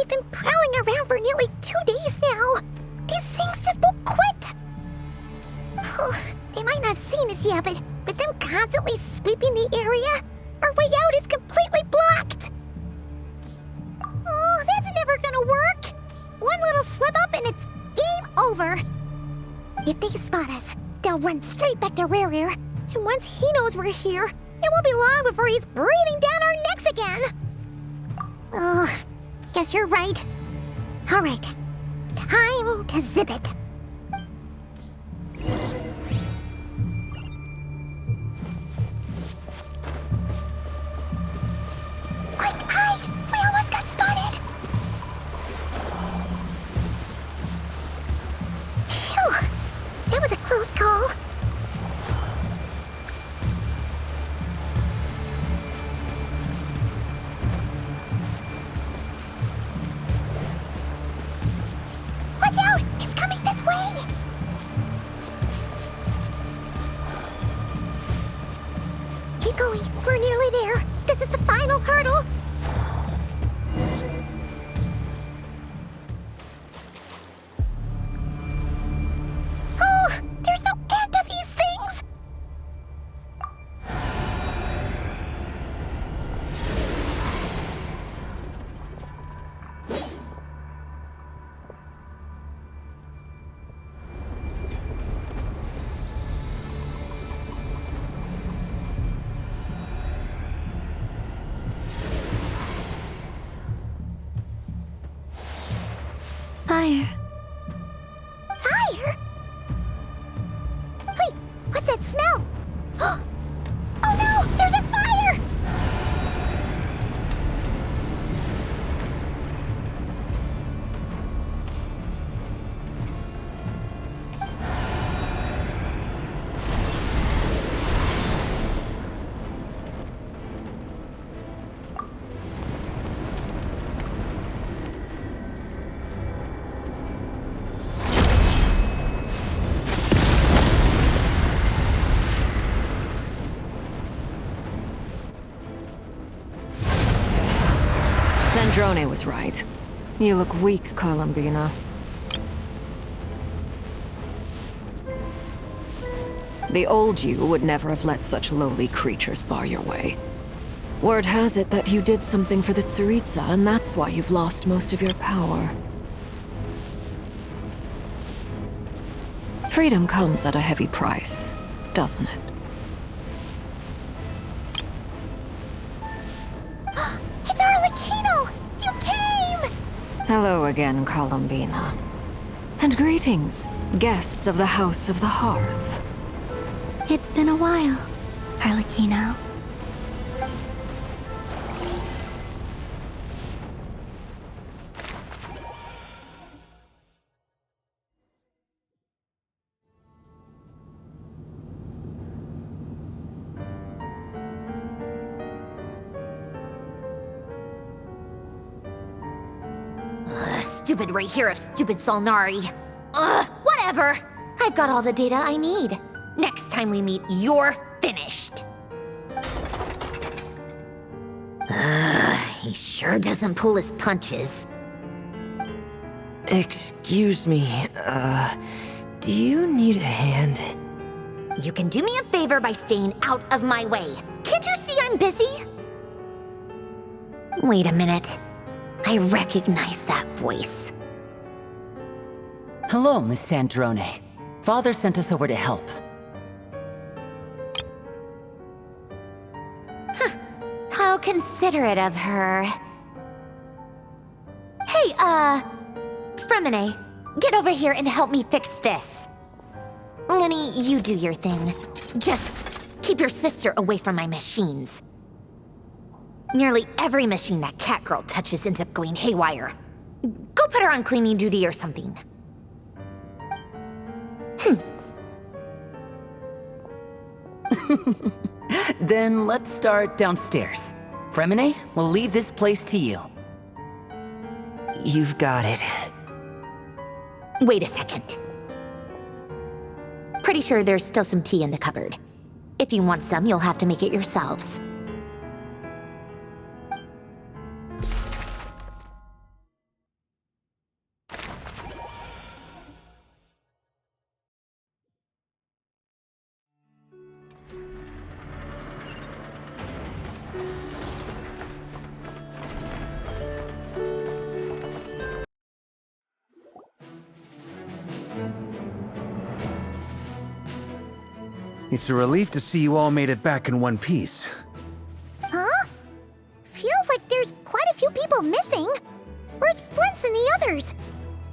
They've been prowling around for nearly 2 days now. These things just won't quit. They might not have seen us yet, but with them constantly sweeping the area, our way out is completely blocked. Oh, that's never gonna work. One little slip up and it's game over. If they spot us, they'll run straight back to Rare. And once he knows we're here, it won't be long before he's breathing down our necks again. Oh, guess you're right. All right, time to zip it. Quick, hide! We almost got spotted! Phew, that was a close call. Watch out! It's coming this way! Keep going. We're nearly there. This is the final hurdle. Oh, there's no end to these things! Fire. Fire? Wait, what's that smell? Oh no, there's a fire! Sandrone was right. You look weak, Columbina. The old you would never have let such lowly creatures bar your way. Word has it that you did something for the Tsaritsa, and that's why you've lost most of your power. Freedom comes at a heavy price, doesn't it? It's Arlecchino! You came! Hello again, Columbina. And greetings, guests of the House of the Hearth. It's been a while, Arlecchino. Stupid right here of stupid Solnari. Whatever. I've got all the data I need. Next time we meet, you're finished. He sure doesn't pull his punches. Excuse me, do you need a hand? You can do me a favor by staying out of my way. Can't you see I'm busy? Wait a minute. I recognize that voice. Hello, Miss Sandrone. Father sent us over to help. How considerate of her. Hey, Fremine, get over here and help me fix this. Lenny, you do your thing. Just keep your sister away from my machines. Nearly every machine that cat girl touches ends up going haywire. Go put her on cleaning duty or something. Then let's start downstairs. Fremine, we'll leave this place to you. You've got it. Wait a second. Pretty sure there's still some tea in the cupboard. If you want some, you'll have to make it yourselves. It's a relief to see you all made it back in one piece. Huh? Feels like there's quite a few people missing. Where's Flint's and the others?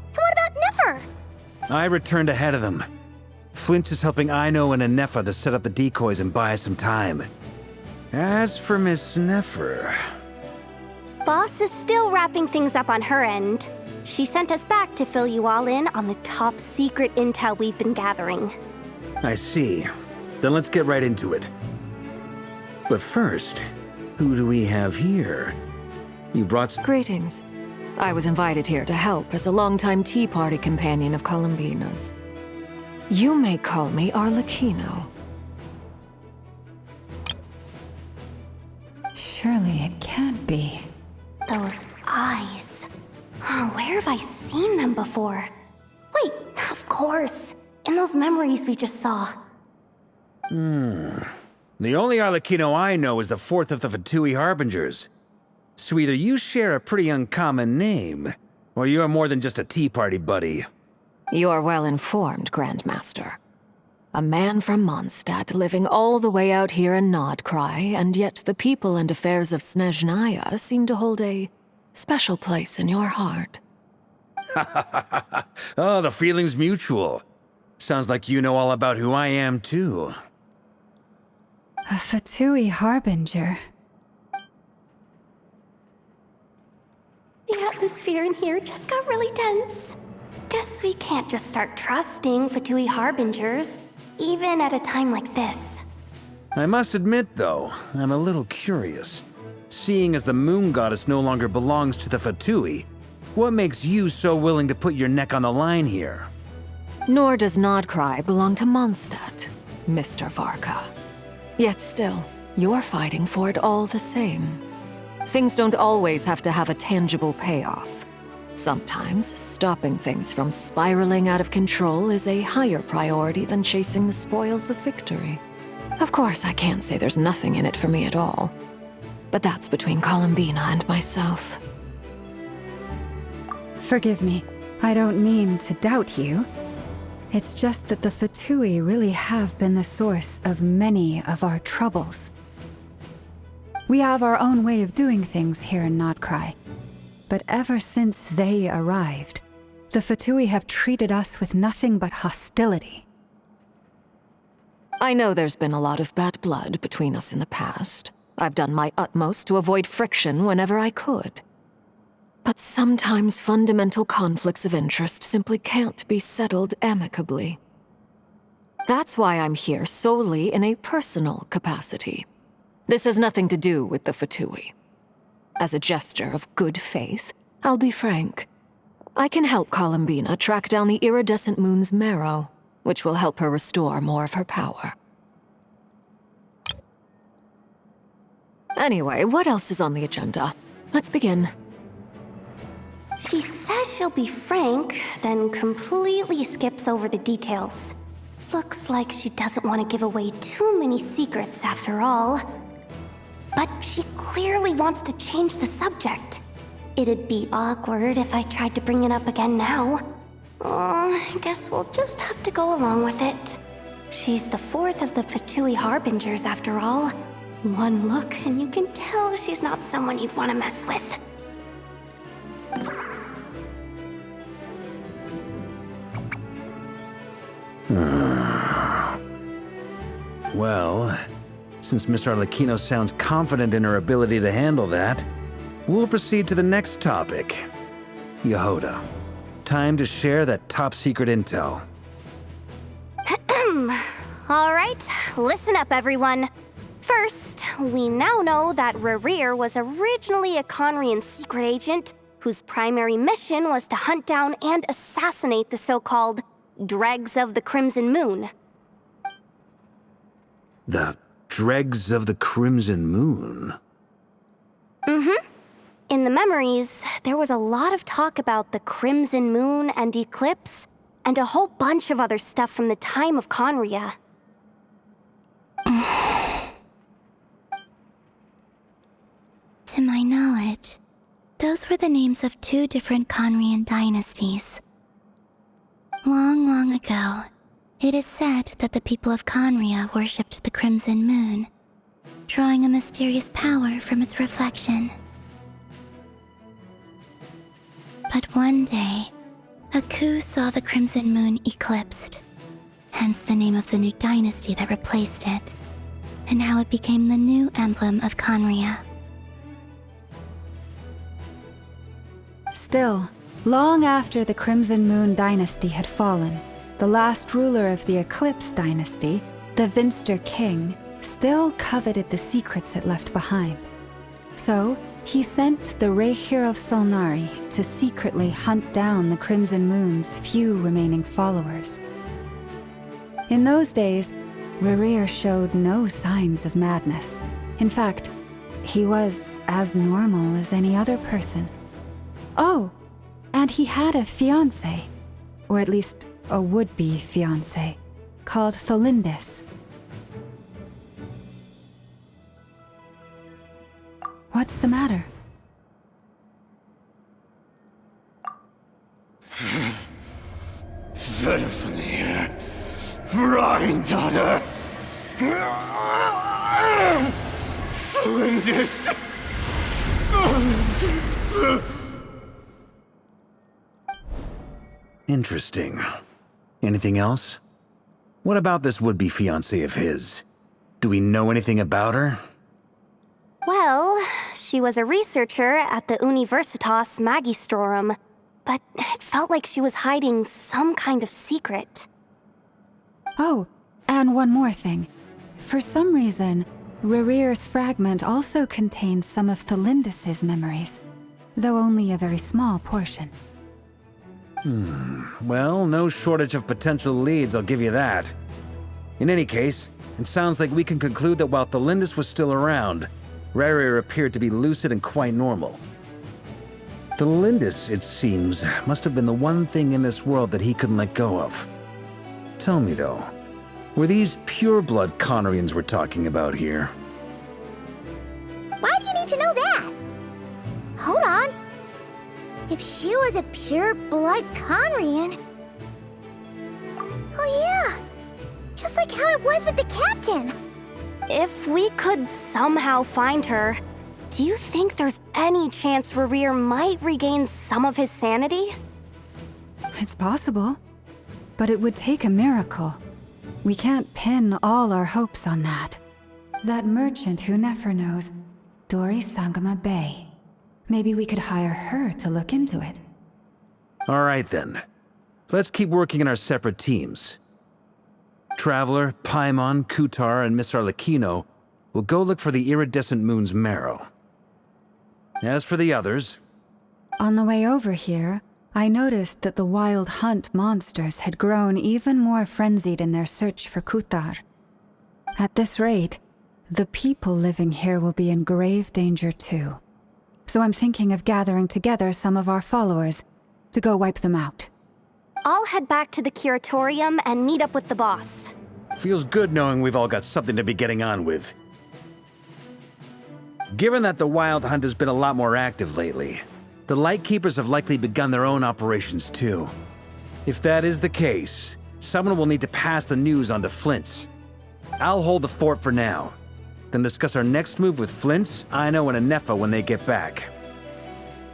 And what about Nefer? I returned ahead of them. Flint is helping Ino and Anefa to set up the decoys and buy us some time. As for Miss Nefer... Boss is still wrapping things up on her end. She sent us back to fill you all in on the top secret intel we've been gathering. I see. Then let's get right into it. But first, who do we have here? You brought... Greetings. I was invited here to help as a longtime Tea Party companion of Columbina's. You may call me Arlecchino. Surely it can't be. Those eyes. Oh, where have I seen them before? Wait, of course. In those memories we just saw. The only Arlecchino I know is the fourth of the Fatui Harbingers. So either you share a pretty uncommon name, or you're more than just a Tea Party buddy. You're well informed, Grandmaster. A man from Mondstadt living all the way out here in Nod-Krai, and yet the people and affairs of Snezhnaya seem to hold a special place in your heart. Oh, the feeling's mutual. Sounds like you know all about who I am, too. A Fatui Harbinger. The atmosphere in here just got really tense. Guess we can't just start trusting Fatui Harbingers, even at a time like this. I must admit, though, I'm a little curious. Seeing as the moon goddess no longer belongs to the Fatui, what makes you so willing to put your neck on the line here? Nor does Nod-Krai belong to Mondstadt, Mr. Varka. Yet still, you're fighting for it all the same. Things don't always have to have a tangible payoff. Sometimes, stopping things from spiraling out of control is a higher priority than chasing the spoils of victory. Of course, I can't say there's nothing in it for me at all. But that's between Columbina and myself. Forgive me. I don't mean to doubt you. It's just that the Fatui really have been the source of many of our troubles. We have our own way of doing things here in Nod-Krai. But ever since they arrived, the Fatui have treated us with nothing but hostility. I know there's been a lot of bad blood between us in the past. I've done my utmost to avoid friction whenever I could. But sometimes fundamental conflicts of interest simply can't be settled amicably. That's why I'm here solely in a personal capacity. This has nothing to do with the Fatui. As a gesture of good faith, I'll be frank. I can help Columbina track down the iridescent moon's marrow, which will help her restore more of her power. Anyway, what else is on the agenda? Let's begin. She says she'll be frank, then completely skips over the details. Looks like she doesn't want to give away too many secrets after all. But she clearly wants to change the subject. It'd be awkward if I tried to bring it up again now. I guess we'll just have to go along with it. She's the fourth of the Fatui Harbingers after all. One look and you can tell she's not someone you'd want to mess with. Well, since Miss Arlecchino sounds confident in her ability to handle that, we'll proceed to the next topic. Yehuda, time to share that top-secret intel. All right, listen up, everyone. First, we now know that Rerir was originally a Conrian secret agent whose primary mission was to hunt down and assassinate the so-called Dregs of the Crimson Moon. The Dregs of the Crimson Moon? In the memories, there was a lot of talk about the Crimson Moon and Eclipse, and a whole bunch of other stuff from the time of Conria. To my knowledge, those were the names of two different Conrian dynasties. Long, long ago, It is said that the people of Conria worshipped the crimson moon, drawing a mysterious power from its reflection. But one day, a coup saw the crimson moon eclipsed, hence the name of the new dynasty that replaced it, and how it became the new emblem of Conria. Still, long after the Crimson Moon dynasty had fallen, the last ruler of the Eclipse dynasty, the Vinster king, still coveted the secrets it left behind. So, he sent the Rehir of Solnari to secretly hunt down the Crimson Moon's few remaining followers. In those days, Rehir showed no signs of madness. In fact, he was as normal as any other person. Oh, and he had a fiancé, or at least a would-be fiancé, called Tholindis. What's the matter? Verfnir, Freindaughter, Tholindis, Tholindis. Interesting. Anything else? What about this would-be fiancé of his? Do we know anything about her? Well, she was a researcher at the Universitas Magistrorum, but it felt like she was hiding some kind of secret. Oh, and one more thing. For some reason, Rehir's fragment also contained some of Tholindis' memories, though only a very small portion. Well, no shortage of potential leads, I'll give you that. In any case, it sounds like we can conclude that while Tholindis was still around, Rehir appeared to be lucid and quite normal. Tholindis, it seems, must have been the one thing in this world that he couldn't let go of. Tell me though, were these pure-blood Conrians we're talking about here? Why do you need to know that? Hold on. If she was a pure-blood Conrian... Oh yeah, just like how it was with the captain. If we could somehow find her, do you think there's any chance Rehir might regain some of his sanity? It's possible, but it would take a miracle. We can't pin all our hopes on that. That merchant who never knows, Dori Sangama Bay. Maybe we could hire her to look into it. All right then. Let's keep working in our separate teams. Traveler, Paimon, Kutar, and Miss Arlecchino will go look for the iridescent moon's marrow. As for the others... On the way over here, I noticed that the wild hunt monsters had grown even more frenzied in their search for Kutar. At this rate, the people living here will be in grave danger too. So I'm thinking of gathering together some of our followers to go wipe them out. I'll head back to the curatorium and meet up with the boss. Feels good knowing we've all got something to be getting on with. Given that the Wild Hunt has been a lot more active lately, the Lightkeepers have likely begun their own operations too. If that is the case, someone will need to pass the news on to Flint's. I'll hold the fort for now, then discuss our next move with Flint's, Aino, and Anefa when they get back.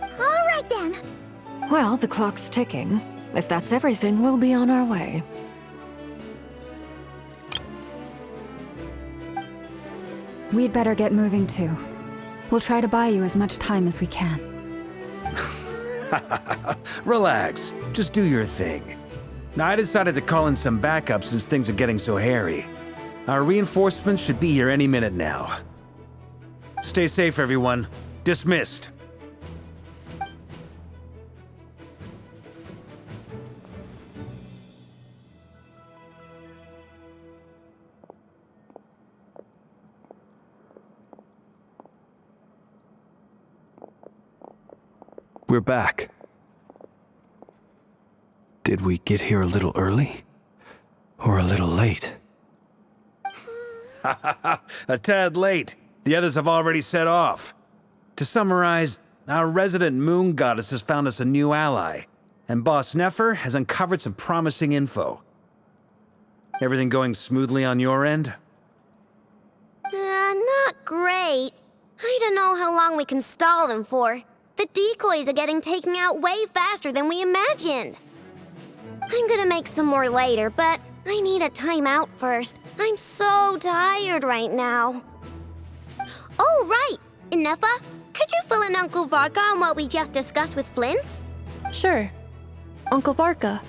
All right then. Well, the clock's ticking. If that's everything, we'll be on our way. We'd better get moving too. We'll try to buy you as much time as we can. Relax, just do your thing. I decided to call in some backup since things are getting so hairy. Our reinforcements should be here any minute now. Stay safe, everyone. Dismissed. We're back. Did we get here a little early? Or a little late? A tad late. The others have already set off. To summarize, our resident moon goddess has found us a new ally, and Boss Nefer has uncovered some promising info. Everything going smoothly on your end? Not great. I don't know how long we can stall them for. The decoys are getting taken out way faster than we imagined. I'm gonna make some more later, but I need a timeout first. I'm so tired right now. Oh, right! Ineffa, could you fill in Uncle Varka on what we just discussed with Flint's? Sure. Uncle Varka,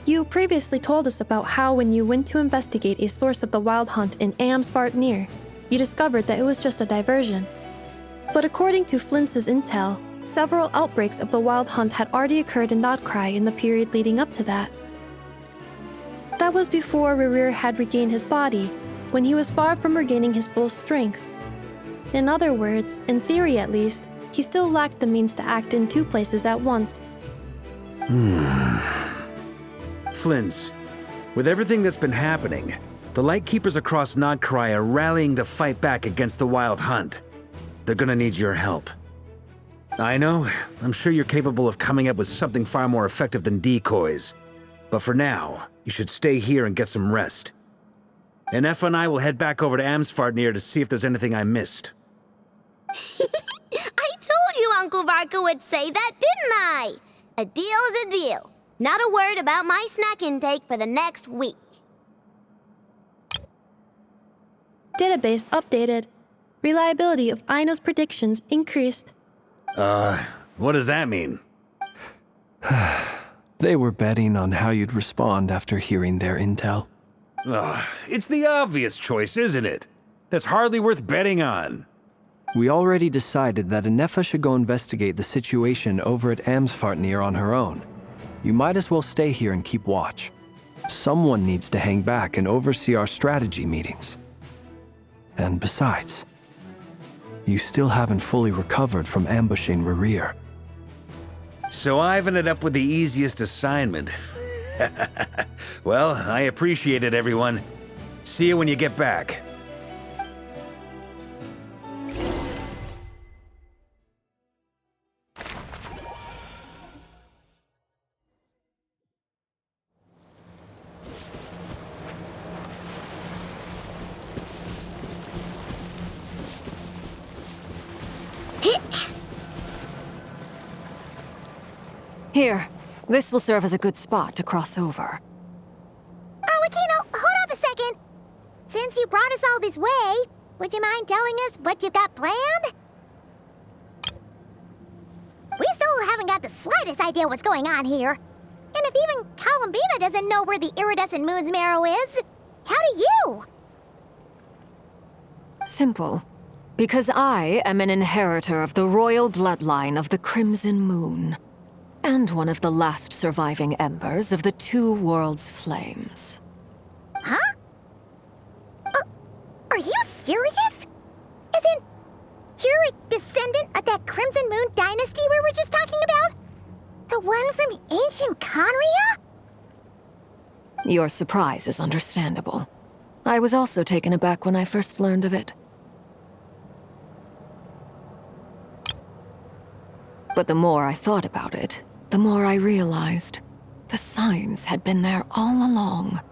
you previously told us about how when you went to investigate a source of the Wild Hunt in Amsvartnir, you discovered that it was just a diversion. But according to Flint's intel, several outbreaks of the Wild Hunt had already occurred in Nod-Krai in the period leading up to that. That was before Rerir had regained his body, when he was far from regaining his full strength. In other words, in theory at least, he still lacked the means to act in two places at once. Flint's, with everything that's been happening, the Lightkeepers across Nod-Krai are rallying to fight back against the Wild Hunt. They're gonna need your help. I know, I'm sure you're capable of coming up with something far more effective than decoys. But for now, you should stay here and get some rest. Ineffa and I will head back over to Amsvartnir to see if there's anything I missed. I told you Uncle Varka would say that, didn't I? A deal's a deal. Not a word about my snack intake for the next week. Database updated. Reliability of Aino's predictions increased. What does that mean? They were betting on how you'd respond after hearing their intel. It's the obvious choice, isn't it? That's hardly worth betting on. We already decided that Ineffa should go investigate the situation over at Amsvartnir on her own. You might as well stay here and keep watch. Someone needs to hang back and oversee our strategy meetings. And besides, you still haven't fully recovered from ambushing Rerir. So I've ended up with the easiest assignment. Well, I appreciate it, everyone. See you when you get back. Here, this will serve as a good spot to cross over. Arlecchino, hold up a second. Since you brought us all this way, would you mind telling us what you've got planned? We still haven't got the slightest idea what's going on here. And if even Columbina doesn't know where the iridescent moon's marrow is, how do you? Simple. Because I am an inheritor of the royal bloodline of the Crimson Moon, and one of the last surviving embers of the Two Worlds' flames. Huh? Are you serious? As in, you're a descendant of that Crimson Moon dynasty we were just talking about? The one from ancient Conria? Your surprise is understandable. I was also taken aback when I first learned of it. But the more I thought about it, the more I realized the signs had been there all along.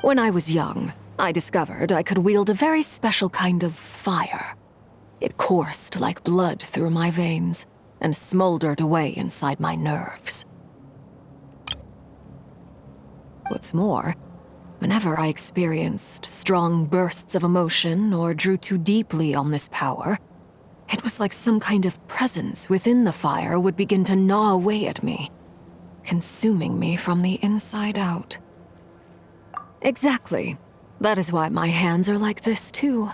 When I was young, I discovered I could wield a very special kind of fire. It coursed like blood through my veins and smoldered away inside my nerves. What's more, whenever I experienced strong bursts of emotion or drew too deeply on this power, it was like some kind of presence within the fire would begin to gnaw away at me, consuming me from the inside out. Exactly. That is why my hands are like this, too.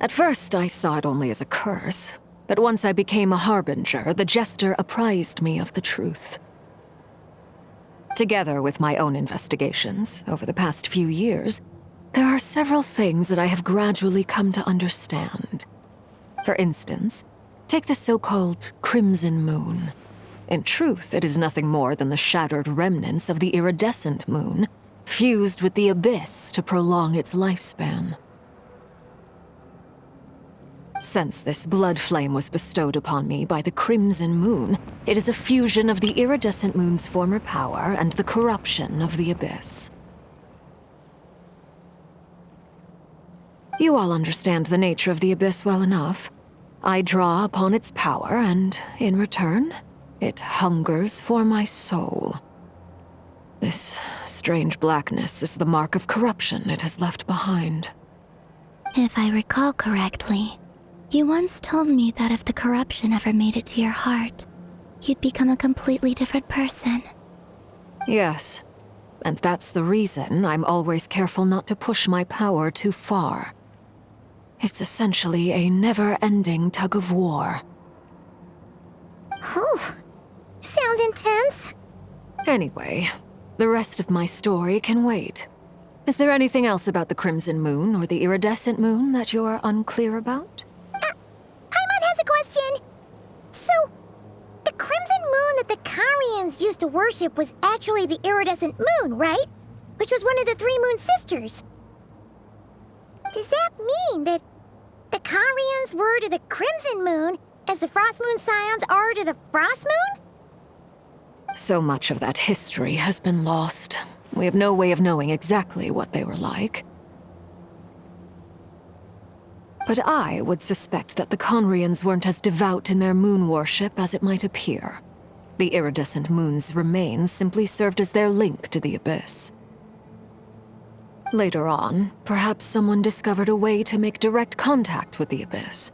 At first, I saw it only as a curse, but once I became a harbinger, the jester apprised me of the truth. Together with my own investigations over the past few years, there are several things that I have gradually come to understand. For instance, take the so-called Crimson Moon. In truth, it is nothing more than the shattered remnants of the iridescent moon, fused with the abyss to prolong its lifespan. Since this blood flame was bestowed upon me by the Crimson Moon, it is a fusion of the iridescent moon's former power and the corruption of the abyss. You all understand the nature of the Abyss well enough. I draw upon its power, and in return, it hungers for my soul. This strange blackness is the mark of corruption it has left behind. If I recall correctly, you once told me that if the corruption ever made it to your heart, you'd become a completely different person. Yes, and that's the reason I'm always careful not to push my power too far. It's essentially a never-ending tug-of-war. Oh, sounds intense. Anyway, the rest of my story can wait. Is there anything else about the Crimson Moon or the Iridescent Moon that you're unclear about? Paimon has a question. So, the crimson moon that the Karians used to worship was actually the iridescent moon, right? Which was one of the three moon sisters. Does that mean that the Karians were to the crimson moon as the frost moon scions are to the frost moon? So much of that history has been lost. We have no way of knowing exactly what they were like. But I would suspect that the Conrians weren't as devout in their moon worship as it might appear. The iridescent moon's remains simply served as their link to the Abyss. Later on, perhaps someone discovered a way to make direct contact with the Abyss.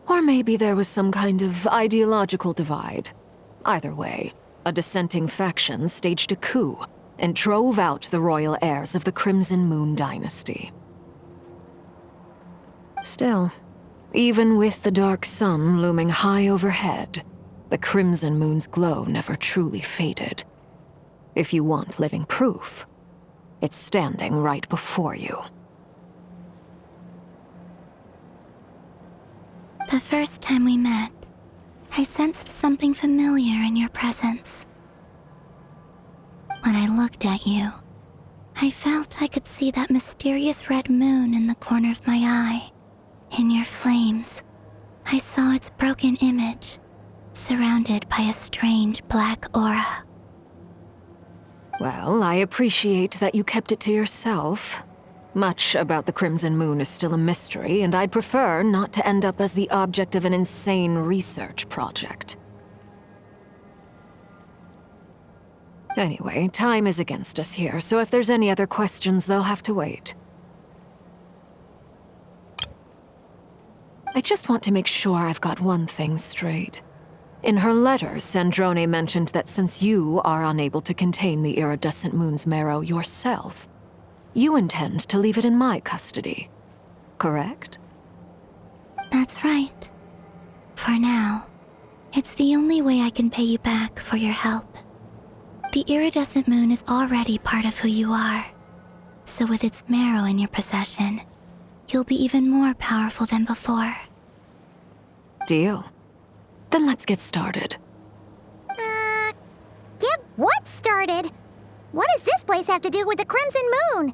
Or maybe there was some kind of ideological divide. Either way, a dissenting faction staged a coup and drove out the royal heirs of the Crimson Moon dynasty. Still, even with the dark sun looming high overhead, the Crimson Moon's glow never truly faded. If you want living proof, it's standing right before you. The first time we met, I sensed something familiar in your presence. When I looked at you, I felt I could see that mysterious red moon in the corner of my eye. In your flames, I saw its broken image, surrounded by a strange black aura. Well, I appreciate that you kept it to yourself. Much about the Crimson Moon is still a mystery, and I'd prefer not to end up as the object of an insane research project. Anyway, time is against us here, so if there's any other questions, they'll have to wait. I just want to make sure I've got one thing straight. In her letters, Sandrone mentioned that since you are unable to contain the iridescent moon's marrow yourself, you intend to leave it in my custody, correct? That's right. For now, it's the only way I can pay you back for your help. The iridescent moon is already part of who you are, so with its marrow in your possession, you'll be even more powerful than before. Deal. Then let's get started. Get what started? What does this place have to do with the Crimson Moon?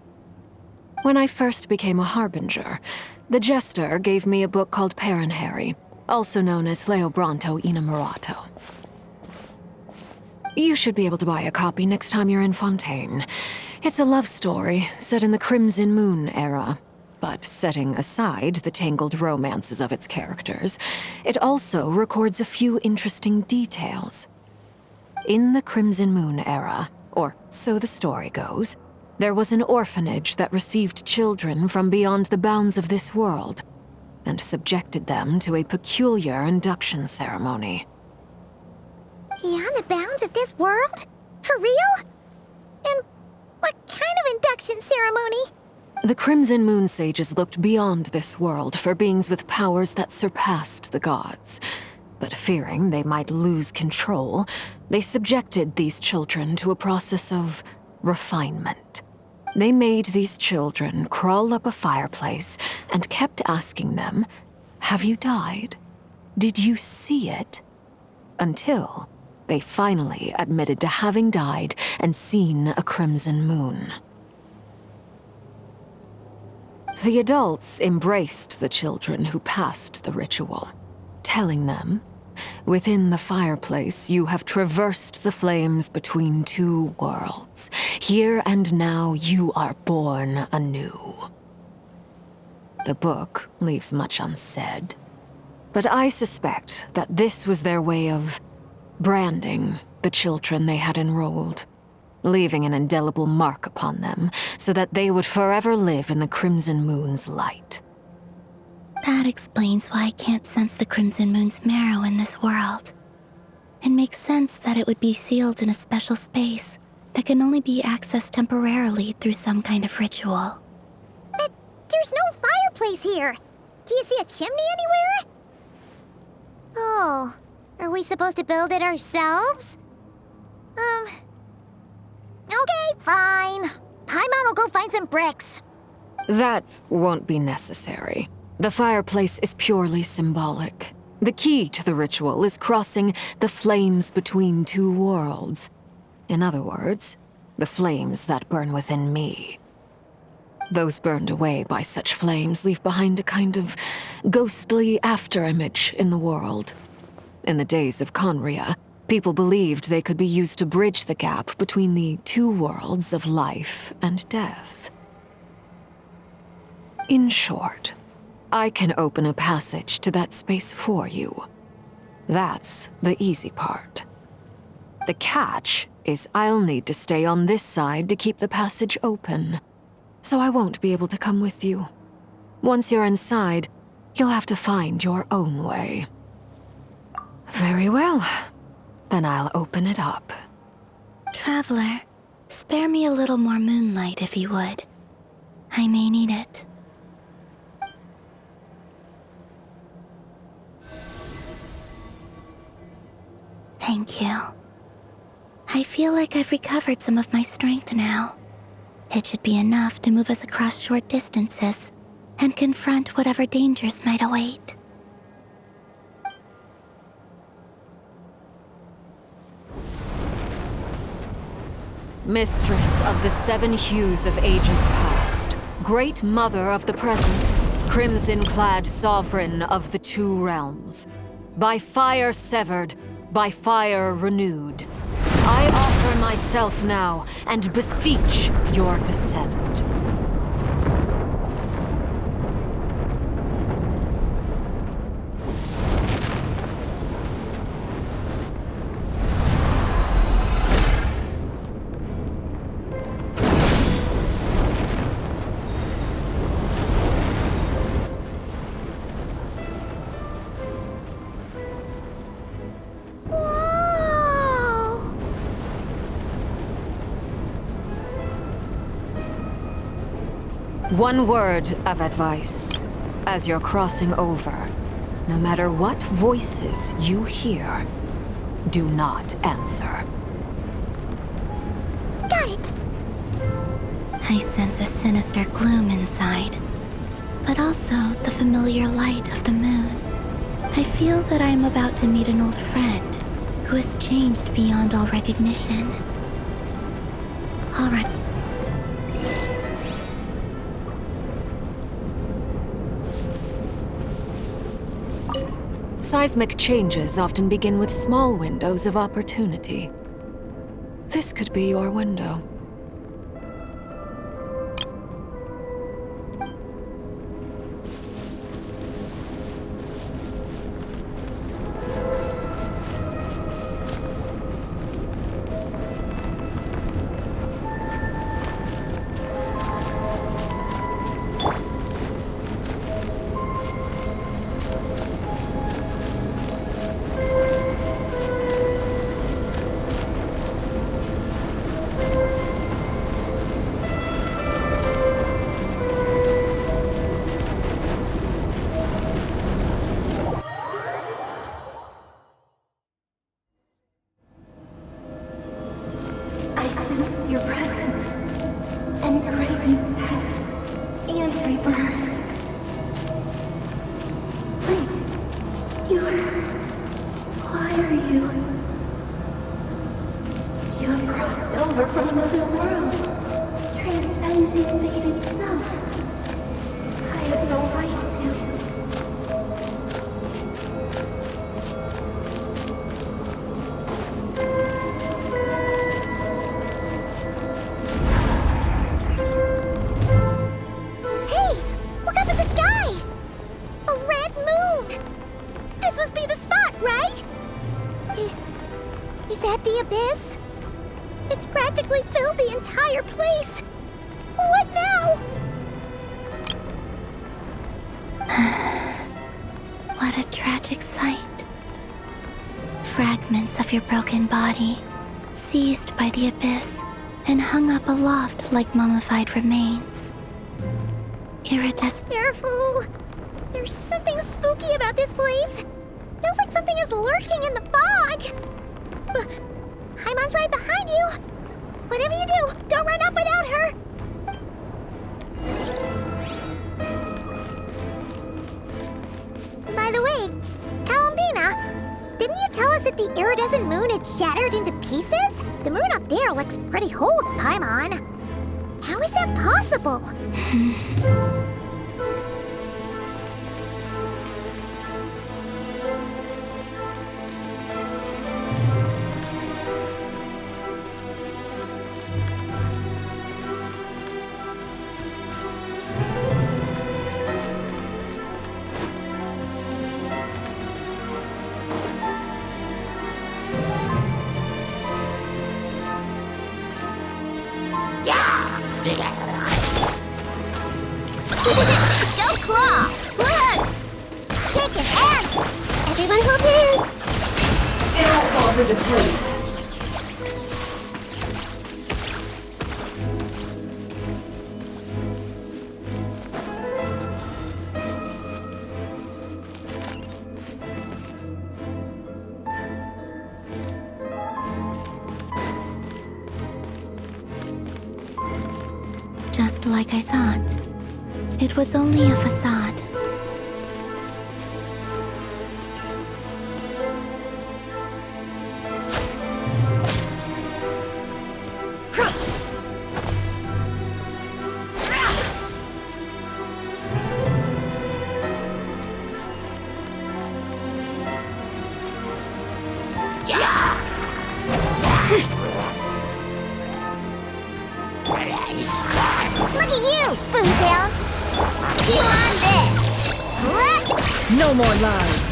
When I first became a Harbinger, the Jester gave me a book called Paranhari, also known as Leobranto Inamorato. You should be able to buy a copy next time you're in Fontaine. It's a love story set in the Crimson Moon era. But setting aside the tangled romances of its characters, it also records a few interesting details. In the Crimson Moon era, or so the story goes, there was an orphanage that received children from beyond the bounds of this world, and subjected them to a peculiar induction ceremony. Beyond the bounds of this world? For real? And what kind of induction ceremony? The Crimson Moon sages looked beyond this world for beings with powers that surpassed the gods. But fearing they might lose control, they subjected these children to a process of refinement. They made these children crawl up a fireplace and kept asking them, "Have you died? Did you see it?" Until they finally admitted to having died and seen a crimson moon. The adults embraced the children who passed the ritual, telling them, "Within the fireplace, you have traversed the flames between two worlds. Here and now, you are born anew." The book leaves much unsaid. But I suspect that this was their way of branding the children they had enrolled, leaving an indelible mark upon them so that they would forever live in the Crimson Moon's light. That explains why I can't sense the Crimson Moon's marrow in this world. It makes sense that it would be sealed in a special space that can only be accessed temporarily through some kind of ritual. But there's no fireplace here. Do you see a chimney anywhere? Oh, are we supposed to build it ourselves? Okay, fine. Paimon will go find some bricks. That won't be necessary. The fireplace is purely symbolic. The key to the ritual is crossing the flames between two worlds. In other words, the flames that burn within me. Those burned away by such flames leave behind a kind of ghostly afterimage in the world. In the days of Conria, people believed they could be used to bridge the gap between the two worlds of life and death. In short, I can open a passage to that space for you. That's the easy part. The catch is I'll need to stay on this side to keep the passage open, so I won't be able to come with you. Once you're inside, you'll have to find your own way. Very well. Then I'll open it up. Traveler, spare me a little more moonlight if you would. I may need it. Thank you. I feel like I've recovered some of my strength now. It should be enough to move us across short distances and confront whatever dangers might await. Mistress of the seven hues of ages past, great mother of the present, crimson-clad sovereign of the two realms, by fire severed, by fire renewed, I offer myself now and beseech your descent. One word of advice. As you're crossing over, no matter what voices you hear, do not answer. Got it! I sense a sinister gloom inside, but also the familiar light of the moon. I feel that I am about to meet an old friend who has changed beyond all recognition. All right. Seismic changes often begin with small windows of opportunity. This could be your window. Look up at the sky! that the abyss? It's practically filled the entire place. What now? What a tragic sight. Fragments of your broken body, seized by the abyss and hung up aloft like mummified remains. Iridescent. Careful. There's something spooky about this place. Feels like something is lurking in the fog. Haimon's right behind you. Whatever you do, don't run off without her. By the way, Columbina, didn't you tell us that the iridescent moon had shattered into pieces? The moon up there looks pretty whole to Paimon. How is that possible? Go claw! Look! Shake it, ants! Everyone hold in! It all falls into place. Just like I thought. It was only a facade. Look at you, Spoontail! Chew on this! No more lies.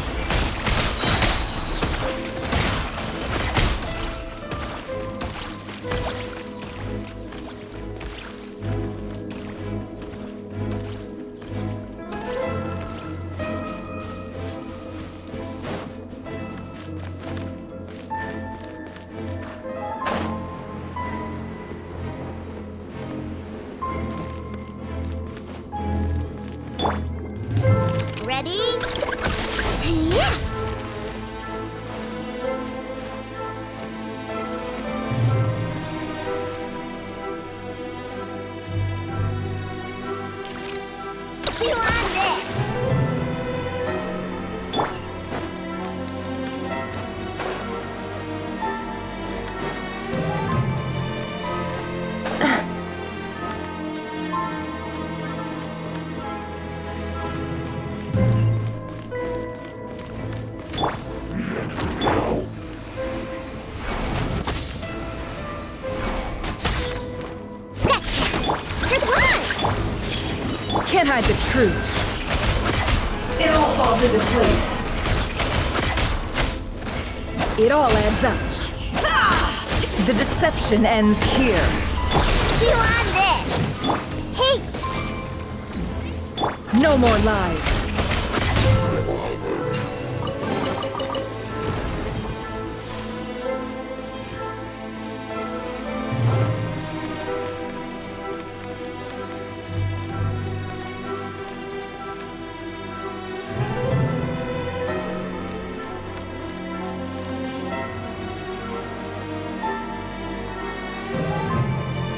Ready? Yeah! Chew on this! Can't hide the truth. It all falls into place. It all adds up. The deception ends here. Chew on this! Hey! No more lies.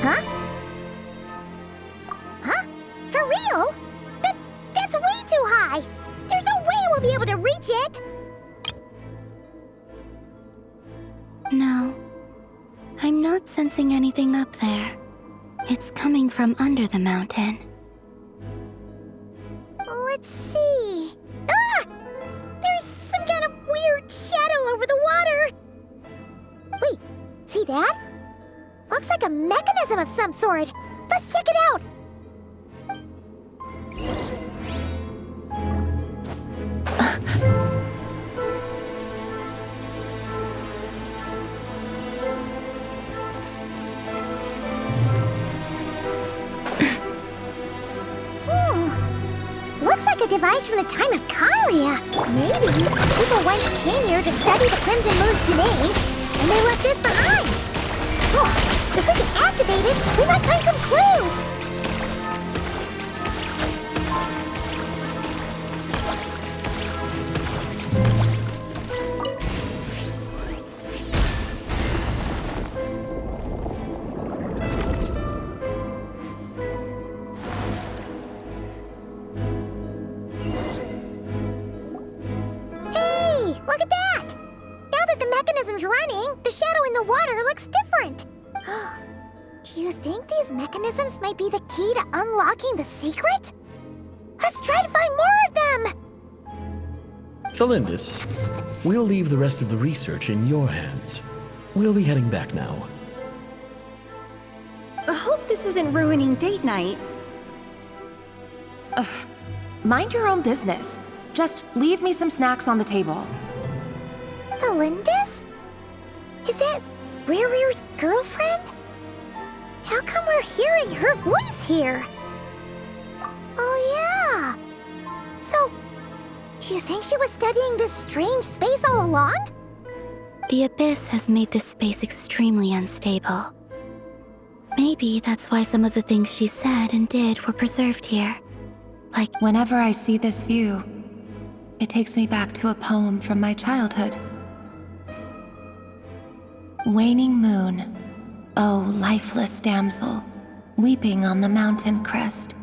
Huh? Huh? For real? That's way too high! There's no way we'll be able to reach it! No. I'm not sensing anything up there. It's coming from under the mountain. Let's see... Ah! There's some kind of weird shadow over the water! Wait, see that? Looks like a mechanism of some sort. Let's check it out! device from the time of Kalia. Maybe people once came here to study the Crimson Moon's domain, and they left this behind. Oh, if we can activate it, we might find some clues. Running, the shadow in the water looks different. Do you think these mechanisms might be the key to unlocking the secret? Let's try to find more of them! Thalindis, we'll leave the rest of the research in your hands. We'll be heading back now. I hope this isn't ruining date night. Ugh. Mind your own business. Just leave me some snacks on the table. Thalindis? Is that Rear's girlfriend? How come we're hearing her voice here? Oh yeah! So, do you think she was studying this strange space all along? The Abyss has made this space extremely unstable. Maybe that's why some of the things she said and did were preserved here. Like, whenever I see this view, it takes me back to a poem from my childhood. Waning moon, oh lifeless damsel, weeping on the mountain crest,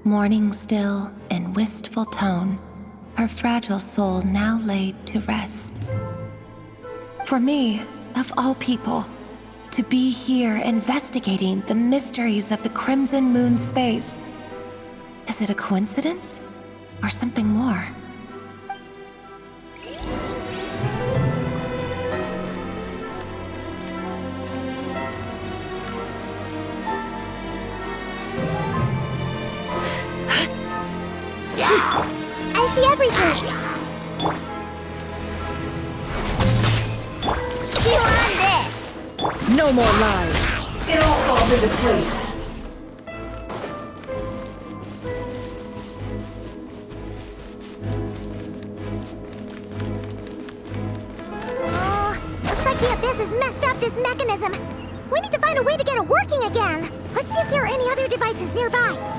mourning still in wistful tone, her fragile soul now laid to rest. For me, of all people, to be here investigating the mysteries of the Crimson Moon space, is it a coincidence or something more? I see everything! Chew on this! No more lies! It all falls into place. Oh, looks like the Abyss has messed up this mechanism. We need to find a way to get it working again. Let's see if there are any other devices nearby.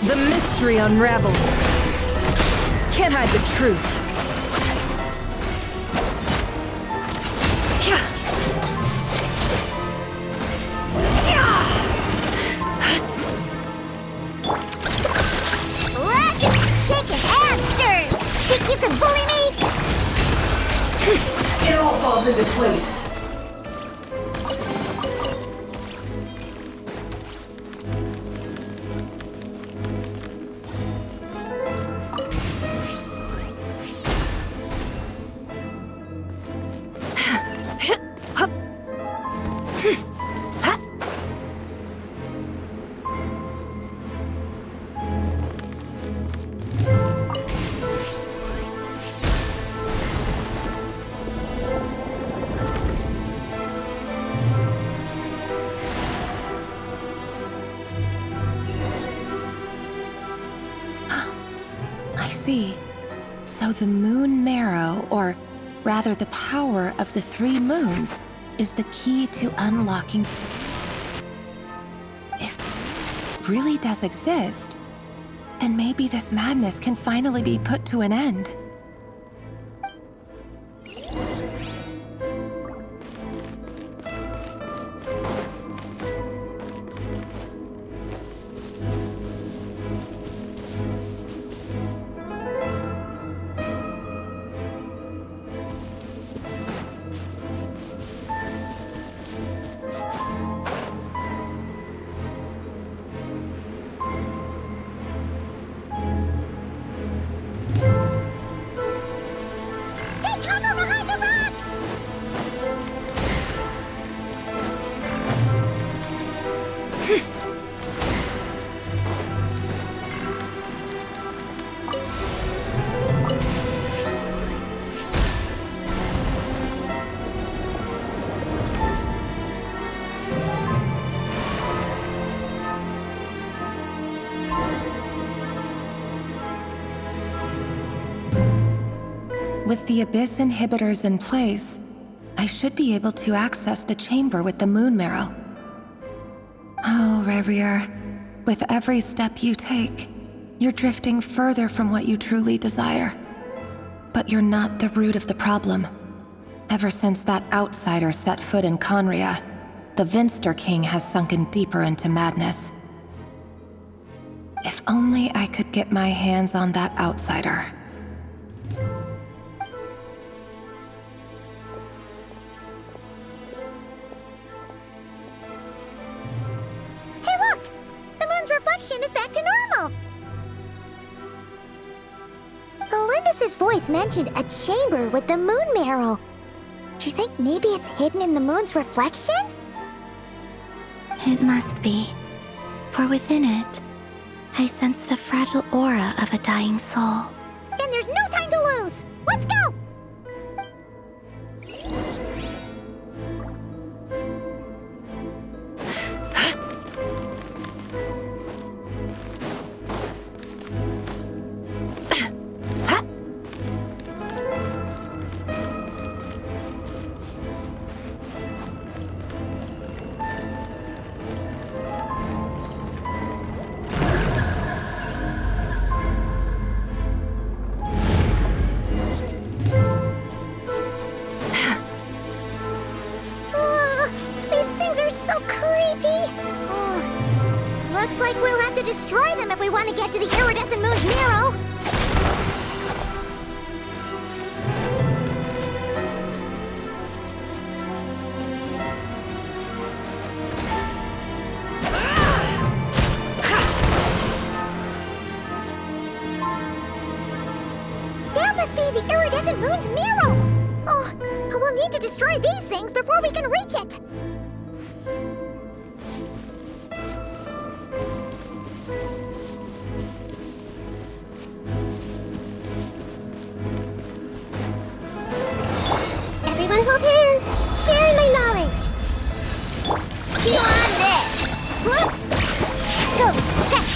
The mystery unravels. Can't hide the truth. Lash it, shake it, and stir. Think you can bully me? It all falls into place. See, so the moon marrow, or rather the power of the 3 moons, is the key to unlocking. If it really does exist, then maybe this madness can finally be put to an end. with the Abyss inhibitors in place, I should be able to access the chamber with the moon marrow. Oh, Rerir, with every step you take, you're drifting further from what you truly desire. But you're not the root of the problem. Ever since that outsider set foot in Conria, the Vinster King has sunken deeper into madness. If only I could get my hands on that outsider. Hey look! The moon's reflection is back to normal! Elendis' voice mentioned a chamber with the moon marrow. Do you think maybe it's hidden in the moon's reflection? It must be. For within it, I sense the fragile aura of a dying soul. Then there's no time to lose! Let's go! Looks like we'll have to destroy them if we want to get to the iridescent moon's marrow. That must be the iridescent moon's marrow. Oh, we'll need to destroy these things before we can reach it. Everyone hold hands, sharing my knowledge. You on this? Whoop! Go, scratch.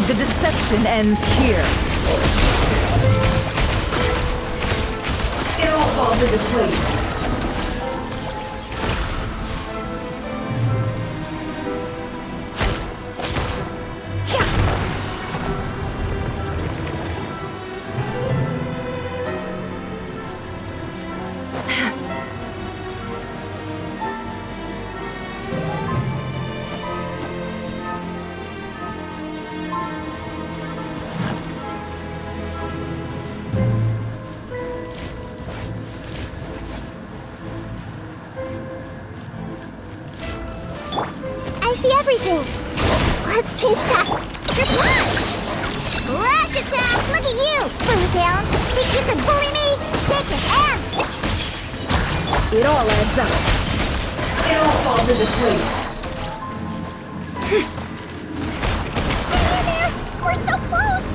The deception ends here. It all falls into place. I see everything. Let's change tack. Good luck! Rush attack! Look at you! Bring down. Think you can bully me? Shake it and stop. It all adds up. It all falls into place. Hang in there! We're so close!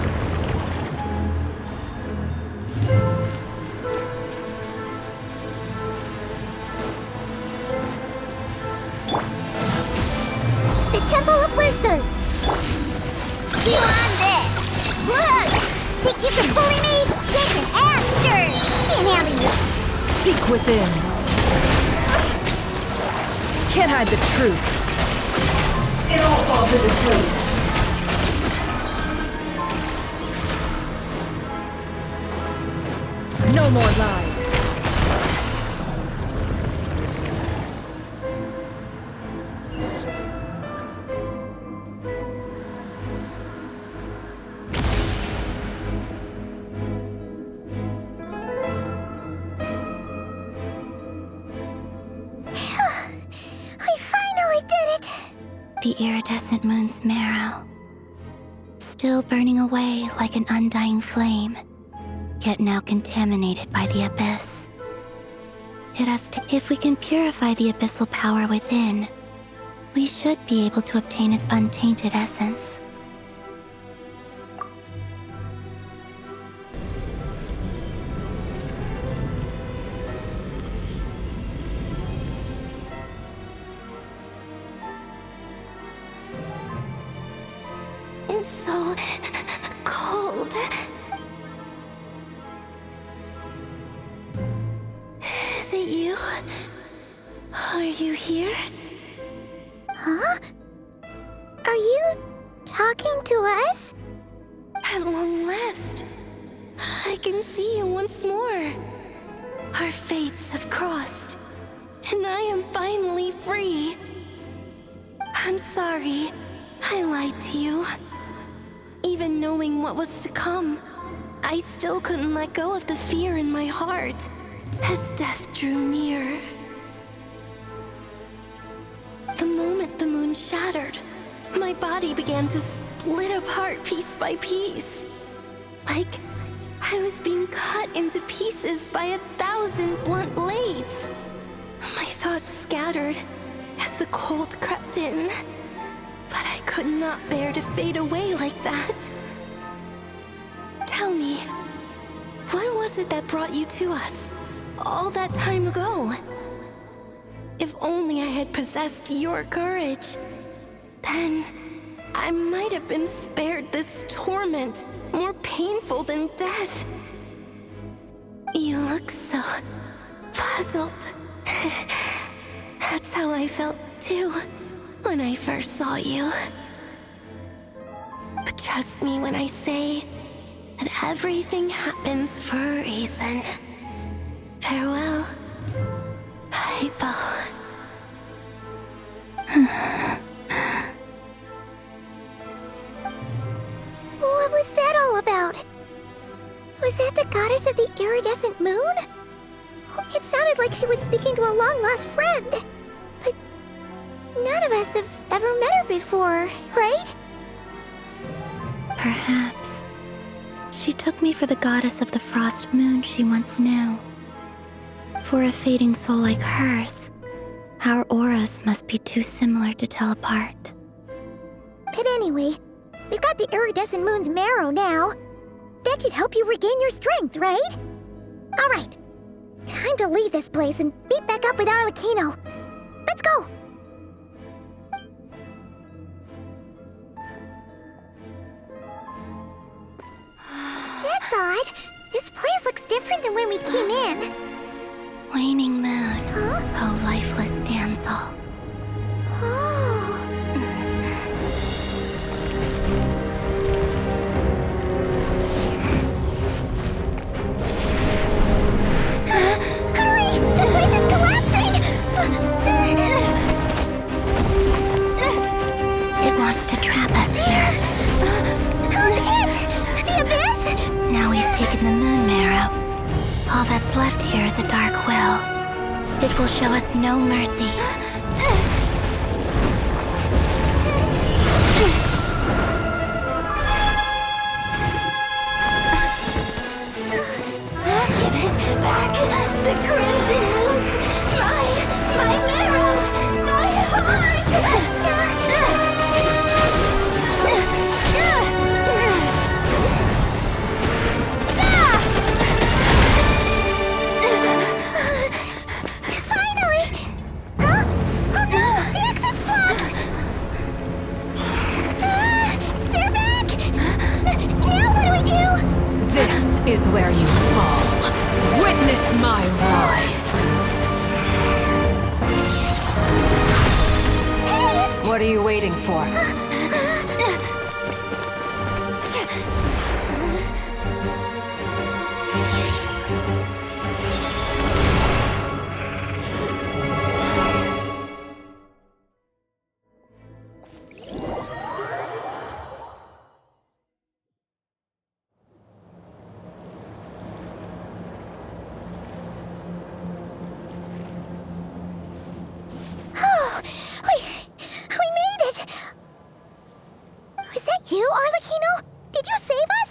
The Temple of Wisdom! You on this! Look! Think you can bully me? Shake it and stir! Can't handle you! Seek within. Can't hide the truth. It all falls into place. No more lies. The iridescent moon's marrow, still burning away like an undying flame, yet now contaminated by the abyss. If we can purify the abyssal power within, we should be able to obtain its untainted essence. It's so cold. cold. Is it you? Are you here? Huh? Are you talking to us? At long last, I can see you once more. Our fates have crossed, and I am finally free. I'm sorry, I lied to you. Even knowing what was to come, I still couldn't let go of the fear in my heart as death drew near. The moment the moon shattered, my body began to split apart piece by piece. Like I was being cut into pieces by 1,000 blunt blades. My thoughts scattered as the cold crept in. But I could not bear to fade away like that. Tell me, what was it that brought you to us all that time ago? If only I had possessed your courage, then I might have been spared this torment more painful than death. You look so puzzled. That's how I felt too when I first saw you. But trust me when I say that everything happens for a reason. Farewell, Hypo. What was that all about? Was that the goddess of the iridescent moon? It sounded like she was speaking to a long-lost friend. But none of us have ever met her before, right? Perhaps. She took me for the goddess of the frost moon she once knew. For a fading soul like hers, our auras must be too similar to tell apart. But anyway, we've got the iridescent moon's marrow now. That should help you regain your strength, right? All right. Time to leave this place and meet back up with Arlecchino. Let's go! That's odd. This place looks different than when we came in. Waning moon, Huh? oh lifeless damsel. Oh. Hurry! The place is collapsing! It wants to trap us here. Who's it? The Abyss? Now we've taken the moon marrow. All that's left here is a dark will. It will show us no mercy. Give it back! The crimson moons! My marrow! My heart! Finally! Huh? Oh no! The exit's blocked! They're back! Now what do we do? This is where you fall. Witness my rise. Hey, it's... What are you waiting for? Oh, we made it! Was that you, Arlecchino? Did you save us?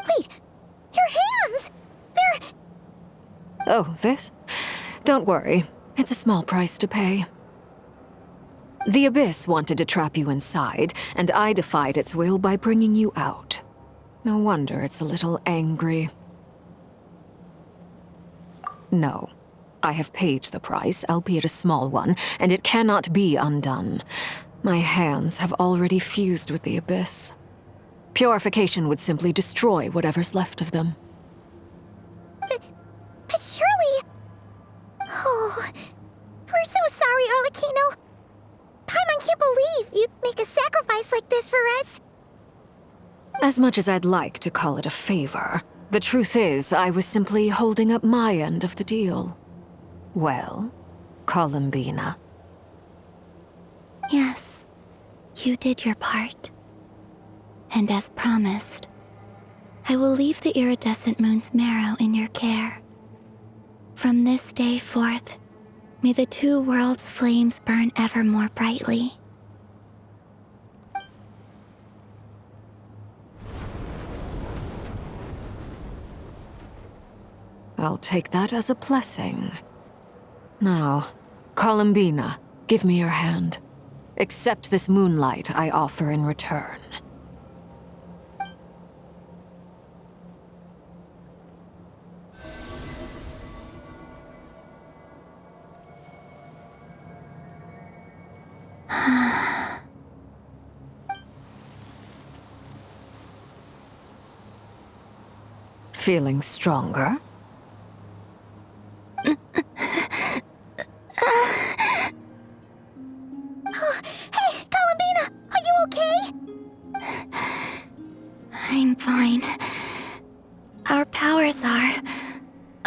Wait, your hands! They're... Oh, this? Don't worry. It's a small price to pay. The Abyss wanted to trap you inside, and I defied its will by bringing you out. No wonder it's a little angry. No. I have paid the price, albeit a small one, and it cannot be undone. My hands have already fused with the abyss. Purification would simply destroy whatever's left of them. But surely... Oh, we're so sorry, Arlecchino. Paimon can't believe you'd make a sacrifice like this for us. As much as I'd like to call it a favor, the truth is I was simply holding up my end of the deal. Well, Columbina. Yes, you did your part. And as promised, I will leave the iridescent moon's marrow in your care. From this day forth, may the two worlds' flames burn ever more brightly. I'll take that as a blessing. Now, Columbina, give me your hand. Accept this moonlight I offer in return. Feeling stronger? Hey, Columbina, are you okay? I'm fine. Our powers are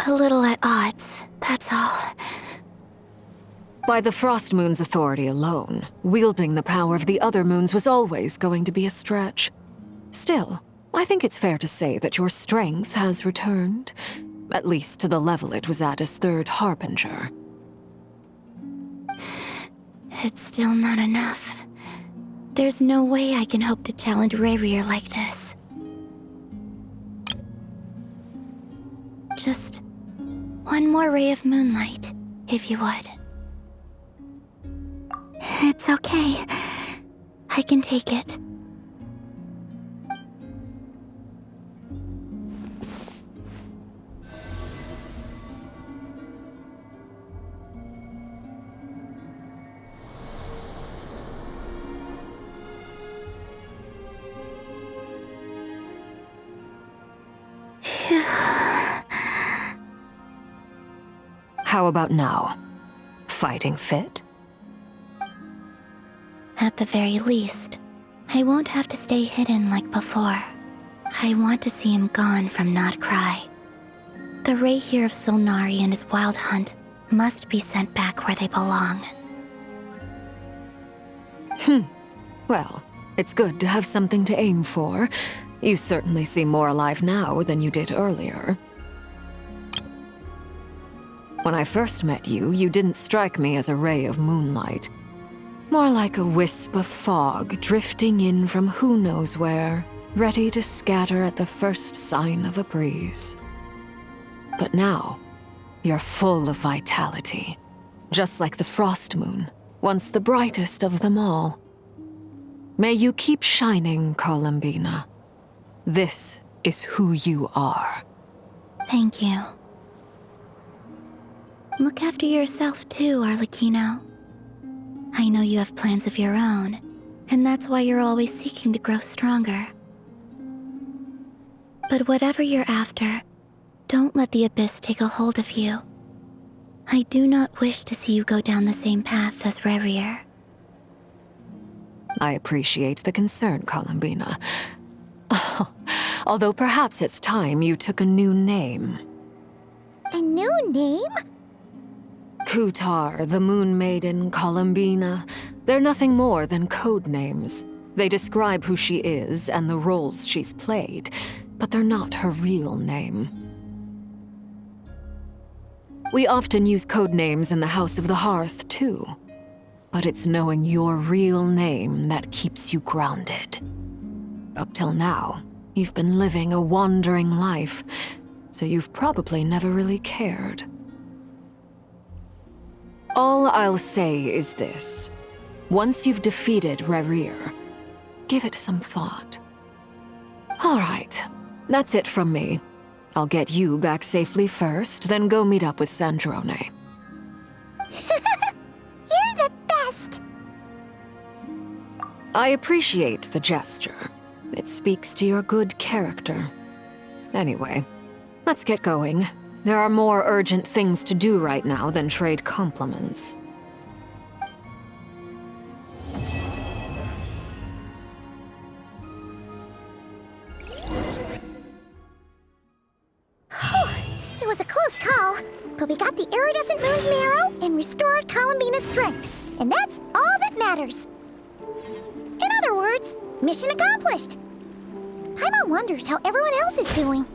a little at odds, that's all. By the Frost Moon's authority alone, wielding the power of the other moons was always going to be a stretch. Still, I think it's fair to say that your strength has returned, at least to the level it was at as Third Harbinger. It's still not enough. There's no way I can hope to challenge Rayrir like this. Just one more ray of moonlight, if you would. It's okay. I can take it. How about now? Fighting fit? At the very least, I won't have to stay hidden like before. I want to see him gone from Nod-Krai. The Rayrir of Solnari and his wild hunt must be sent back where they belong. Well, it's good to have something to aim for. You certainly seem more alive now than you did earlier. When I first met you, you didn't strike me as a ray of moonlight. More like a wisp of fog drifting in from who knows where, ready to scatter at the first sign of a breeze. But now, you're full of vitality, just like the Frost Moon, once the brightest of them all. May you keep shining, Columbina. This is who you are. Thank you. Look after yourself too, Arlecchino. I know you have plans of your own, and that's why you're always seeking to grow stronger. But whatever you're after, don't let the abyss take a hold of you. I do not wish to see you go down the same path as Rayrir. I appreciate the concern, Columbina. Although perhaps it's time you took a new name. A new name? Kutar, the Moon Maiden, Columbina, they're nothing more than code names. They describe who she is and the roles she's played, but they're not her real name. We often use code names in the House of the Hearth, too. But it's knowing your real name that keeps you grounded. Up till now, you've been living a wandering life, so you've probably never really cared. All I'll say is this. Once you've defeated Rayrir, give it some thought. All right, that's it from me. I'll get you back safely first, then go meet up with Sandrone. You're the best! I appreciate the gesture. It speaks to your good character. Anyway, let's get going. There are more urgent things to do right now than trade compliments. It was a close call, but we got the iridescent moon's marrow and restored Columbina's strength, and that's all that matters. In other words, mission accomplished. Paimon wonders how everyone else is doing.